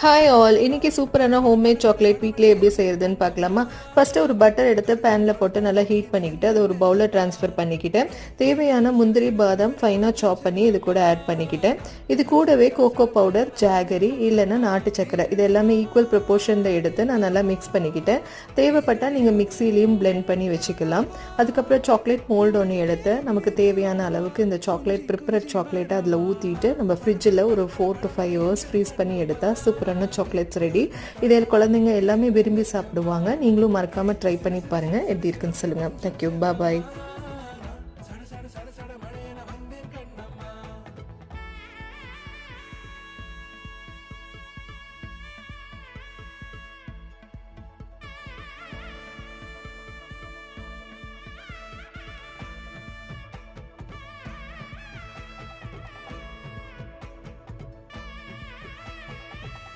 Hi all, இன்னைக்கு சூப்பரான homemade chocolate வீட்லேயே எப்படி செய்யறதுன்னு பார்க்கலாமா? ஃபர்ஸ்ட் ஒரு பட்டர் எடுத்து பேனில் போட்டு நல்லா ஹீட் பண்ணிக்கிட்டு அதை ஒரு பவுலில் ட்ரான்ஸ்ஃபர் பண்ணிக்கிட்டேன். தேவையான முந்திரி பாதாம் ஃபைனாக சாப் பண்ணி இது கூட ஆட் பண்ணிக்கிட்டேன். இது கூடவே கோகோ பவுடர், ஜாகரி இல்லைன்னா நாட்டு சக்கரை இது எல்லாமே ஈக்குவல் ப்ரொபோர்ஷனில் எடுத்து நான் நல்லா மிக்ஸ் பண்ணிக்கிட்டேன். தேவைப்பட்டால் நீங்கள் மிக்சிலையும் பிளெண்ட் பண்ணி வச்சுக்கலாம். அதுக்கப்புறம் சாக்லேட் மோல்டு ஒன்று எடுத்து நமக்கு தேவையான அளவுக்கு இந்த சாக்லேட் ப்ரிப்பரட் சாக்லேட்டை அதில் ஊற்றிட்டு நம்ம ஃப்ரிட்ஜில் ஒரு 4 to 5 hours ஃப்ரீஸ் பண்ணி எடுத்தால் சூப்பரான சாக்லேட்ஸ் ரெடி. இதில் குழந்தைங்க எல்லாமே விரும்பி சாப்பிடுவாங்க. நீங்களும் மறக்காமல் ட்ரை பண்ணி பாருங்கள். எப்படி இருக்குன்னு சொல்லுங்கள். தேங்க்யூ. பாய்.